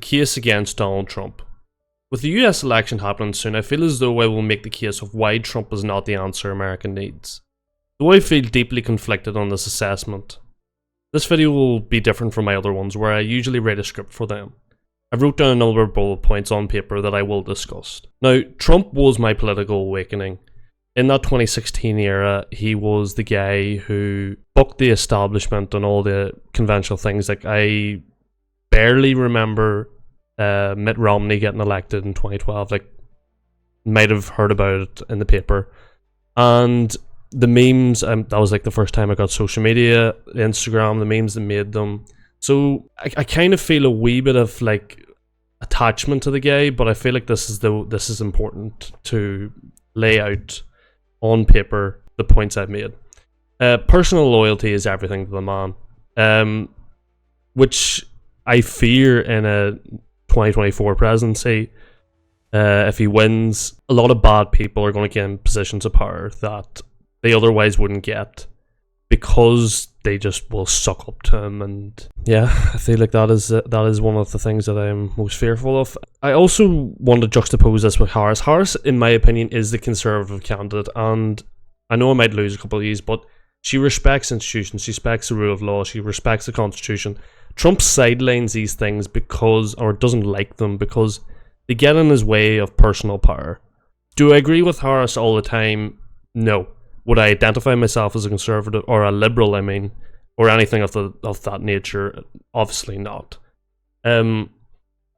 case against Donald Trump. With the US election happening soon, I feel as though I will make the case of why Trump is not the answer America needs. Though I feel deeply conflicted on this assessment, this video will be different from my other ones where I usually write a script for them. I've wrote down a number of bullet points on paper that I will discuss. Now, Trump was my political awakening. In that 2016 era, he was the guy who bucked the establishment and all the conventional things. Like, I barely remember Mitt Romney getting elected in 2012. Like, might have heard about it in the paper. And the memes, that was like the first time I got social media, Instagram, the memes that made them. So I kind of feel a wee bit of like attachment to the guy, but I feel like this is important to lay out on paper the points I've made. Personal loyalty is everything to the man, which I fear in a 2024 presidency. If he wins, a lot of bad people are going to get in positions of power that they otherwise wouldn't get because they just will suck up to him. And yeah, I feel like that is one of the things that I'm most fearful of. I also want to juxtapose this with Harris. Harris, in my opinion, is the conservative candidate, and I know I might lose a couple of these, but she respects institutions, she respects the rule of law, she respects the Constitution. Trump sidelines these things or doesn't like them because they get in his way of personal power. Do I agree with Harris all the time? No. Would I identify myself as a conservative or a liberal, or anything of that nature? Obviously not.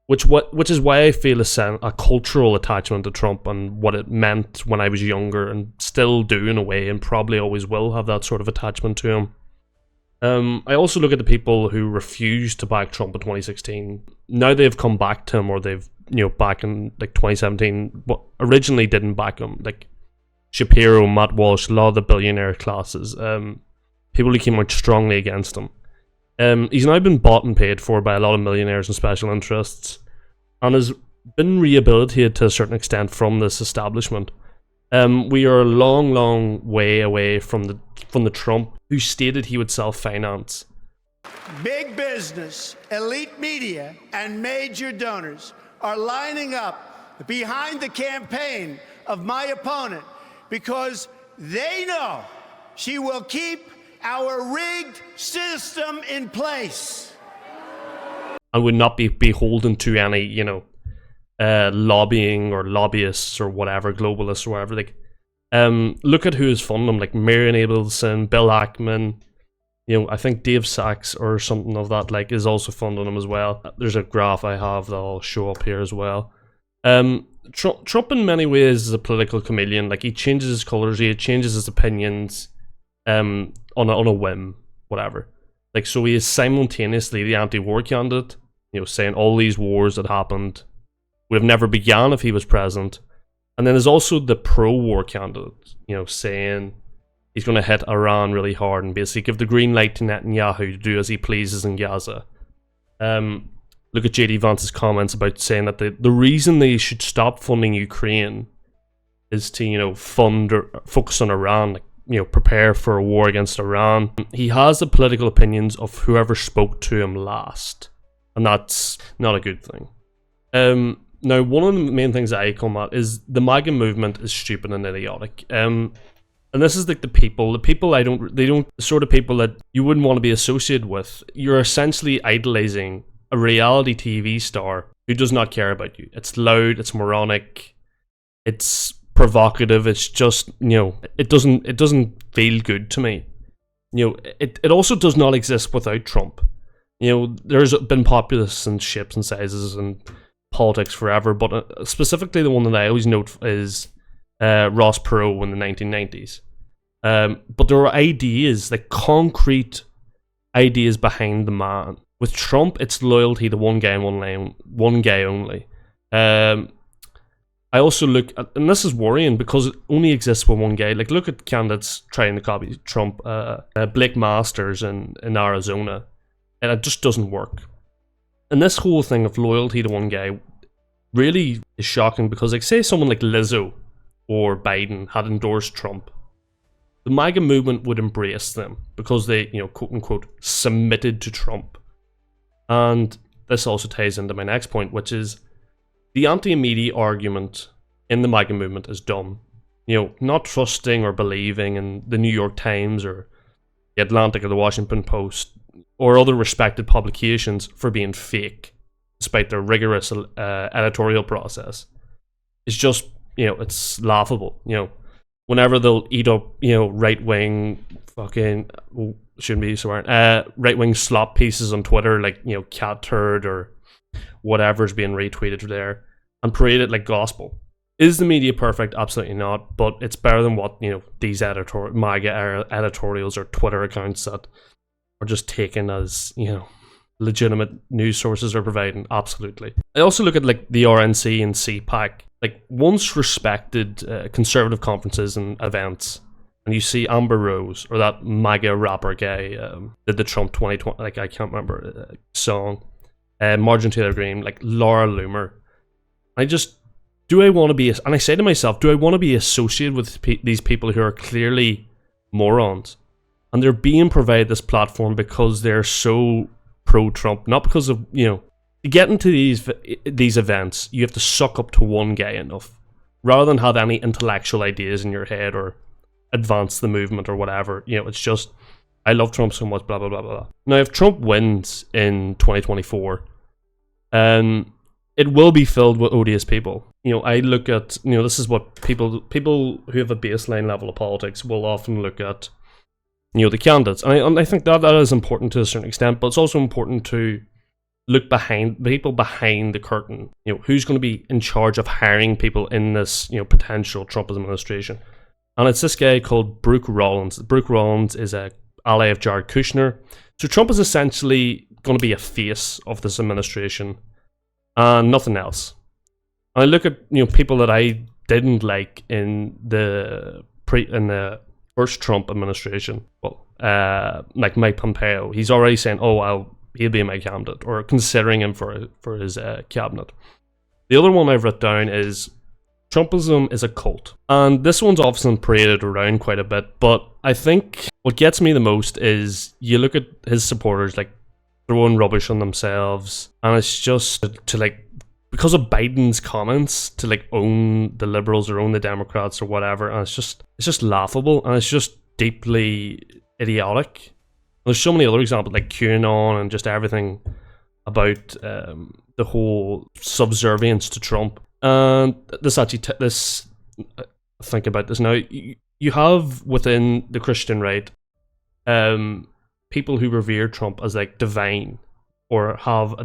Which is why I feel a cultural attachment to Trump and what it meant when I was younger, and still do in a way, and probably always will have that sort of attachment to him. I also look at the people who refused to back Trump in 2016. Now they've come back to him, or they've back in like 2017, but originally didn't back him. Like Shapiro, Matt Walsh, a lot of the billionaire classes, people who came out strongly against him. He's now been bought and paid for by a lot of millionaires and special interests, and has been rehabilitated to a certain extent from this establishment. We are a long, long way away from the Trump who stated he would self-finance. Big business, elite media, and major donors are lining up behind the campaign of my opponent because they know she will keep our rigged system in place. And would not be beholden to any, lobbying or lobbyists or whatever, globalists or whatever. Like, look at who is funding them, like Marion Abelson, Bill Ackman. I think Dave Sachs or something of that like is also funding them as well. There's a graph I have that'll show up here as well. Trump in many ways is a political chameleon. Like, he changes his colors, he changes his opinions, on a whim, whatever. Like, so he is simultaneously the anti-war candidate, saying all these wars that happened would have never began if he was president, and then there's also the pro-war candidate, saying he's going to hit Iran really hard and basically give the green light to Netanyahu to do as he pleases in Gaza. Look at JD Vance's comments about saying that the reason they should stop funding Ukraine is to, fund or focus on Iran, like, prepare for a war against Iran. He has the political opinions of whoever spoke to him last, and that's not a good thing. Now, one of the main things that I come at is the MAGA movement is stupid and idiotic. And this is like the sort of people that you wouldn't want to be associated with. You're essentially idolizing a reality TV star who does not care about you. It's loud, it's moronic, it's provocative, it's just, it doesn't feel good to me. It also does not exist without Trump. There's been populists and shapes and sizes and politics forever, but specifically the one that I always note is Ross Perot in the 1990s. But there are ideas, like concrete ideas behind the man. With Trump, it's loyalty to one guy and one guy only. I also look at, and this is worrying because it only exists with one guy. Like, look at candidates trying to copy Trump, Blake Masters in Arizona, and it just doesn't work. And this whole thing of loyalty to one guy really is shocking because, like, say someone like Lizzo or Biden had endorsed Trump, the MAGA movement would embrace them because they, quote unquote, submitted to Trump. And this also ties into my next point, which is the anti-media argument in the MAGA movement is dumb. Not trusting or believing in the New York Times or the Atlantic or the Washington Post or other respected publications for being fake, despite their rigorous editorial process, is just, it's laughable. Whenever they'll eat up, right-wing fucking, shouldn't be swearing, right-wing slop pieces on Twitter, like, cat turd or whatever's being retweeted there, and parade it like gospel. Is the media perfect? Absolutely not, but it's better than what, these MAGA editorials or Twitter accounts that are just taken as, legitimate news sources are providing. Absolutely. I also look at like the RNC and CPAC, like once respected conservative conferences and events, and you see Amber Rose or that MAGA rapper guy did the Trump 2020, like I can't remember song, Marjorie Taylor Greene, like Laura Loomer. Do I want to be, and I say to myself, do I want to be associated with these people who are clearly morons? And they're being provided this platform because they're so pro-Trump, not because of, to get into these events, you have to suck up to one guy enough, rather than have any intellectual ideas in your head or advance the movement or whatever. It's just, I love Trump so much, blah, blah, blah, blah. Now, if Trump wins in 2024, it will be filled with odious people. I look at, this is what people who have a baseline level of politics will often look at, the candidates. And I think that is important to a certain extent, but it's also important to look behind people behind the curtain. Who's going to be in charge of hiring people in this, potential Trump administration. And it's this guy called Brooke Rollins. Brooke Rollins is a ally of Jared Kushner. So Trump is essentially going to be a face of this administration and nothing else. I look at people that I didn't like in the first Trump administration. Well, like Mike Pompeo, he's already saying, "Oh, he'll be my candidate," or considering him for his cabinet. The other one I've written down is Trumpism is a cult, and this one's often paraded around quite a bit. But I think what gets me the most is you look at his supporters like throwing rubbish on themselves, and it's just to like, because of Biden's comments, to like own the liberals or own the Democrats or whatever, and it's just laughable, and it's just deeply idiotic. There's so many other examples like QAnon and just everything about the whole subservience to Trump. And this actually, think about this now. You have within the Christian right, people who revere Trump as like divine, or have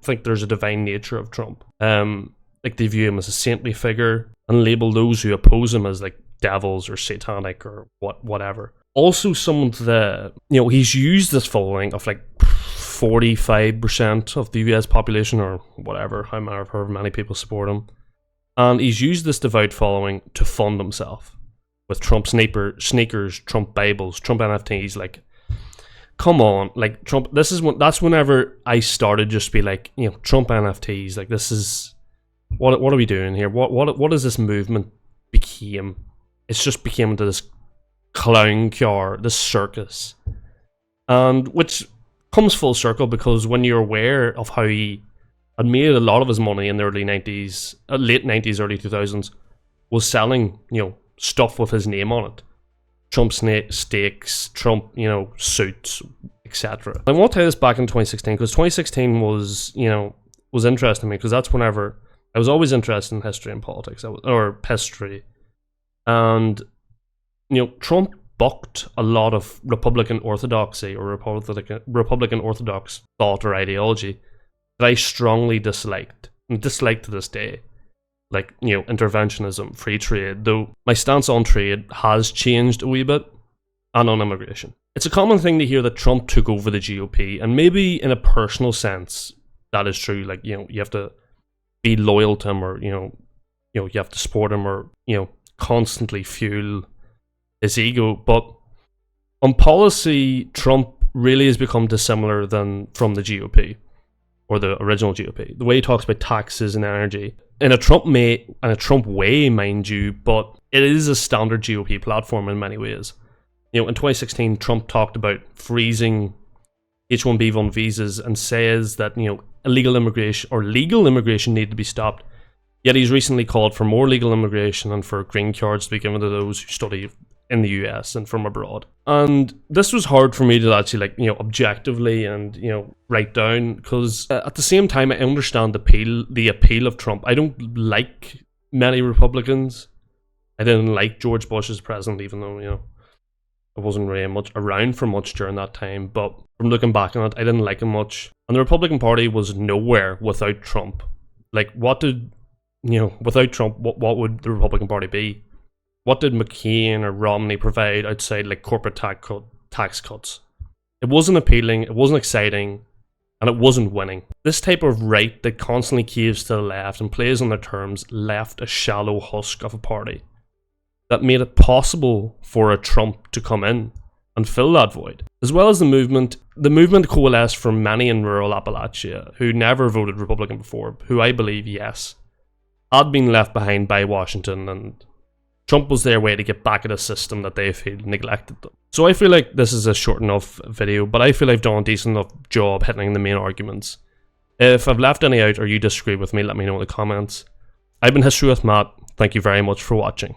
think there's a divine nature of Trump. Like they view him as a saintly figure and label those who oppose him as like devils or satanic or whatever. Also, some of the, he's used this following of like 45% of the US population or whatever, however many people support him. And he's used this devout following to fund himself with Trump sneakers, Trump Bibles, Trump NFTs. Like, come on, like Trump. That's whenever I started just be like, Trump NFTs. Like, this is what are we doing here? What is this movement became? It's just became into this clown car, this circus, and which comes full circle because when you're aware of how he had made a lot of his money in the early 90s, late 90s, early 2000s, was selling, stuff with his name on it. Trump steaks, Trump, suits, etc. I want to tie this back in 2016 because 2016 was interesting to me because that's whenever I was always interested in history and politics, or history, and Trump bucked a lot of Republican orthodoxy or Republican Orthodox thought or ideology that I strongly disliked and dislike to this day. Like, interventionism, free trade, though my stance on trade has changed a wee bit, and on immigration. It's a common thing to hear that Trump took over the GOP, and maybe in a personal sense, that is true. Like, you have to be loyal to him, or, you have to support him, or, constantly fuel his ego. But on policy, Trump really has become dissimilar from the GOP, or the original GOP. The way he talks about taxes and energy, in a Trump way, mind you, but it is a standard GOP platform in many ways. In 2016, Trump talked about freezing H-1B visas and says that, illegal immigration or legal immigration need to be stopped. Yet he's recently called for more legal immigration and for green cards to be given to those who study in the US and from abroad. And this was hard for me to actually, objectively and, write down, because at the same time, I understand the appeal of Trump. I don't like many Republicans. I didn't like George Bush as president, even though, I wasn't really much around for much during that time. But from looking back on it, I didn't like him much. And the Republican Party was nowhere without Trump. Without Trump, what would the Republican Party be? What did McCain or Romney provide outside corporate tax cuts? It wasn't appealing, it wasn't exciting, and it wasn't winning. This type of right that constantly caves to the left and plays on their terms left a shallow husk of a party that made it possible for a Trump to come in and fill that void. As well as the movement coalesced from many in rural Appalachia who never voted Republican before, who I believe, yes, had been left behind by Washington, and Trump was their way to get back at a system that they feel neglected them. So I feel like this is a short enough video, but I feel I've done a decent enough job hitting the main arguments. If I've left any out or you disagree with me, let me know in the comments. I've been History with Matt. Thank you very much for watching.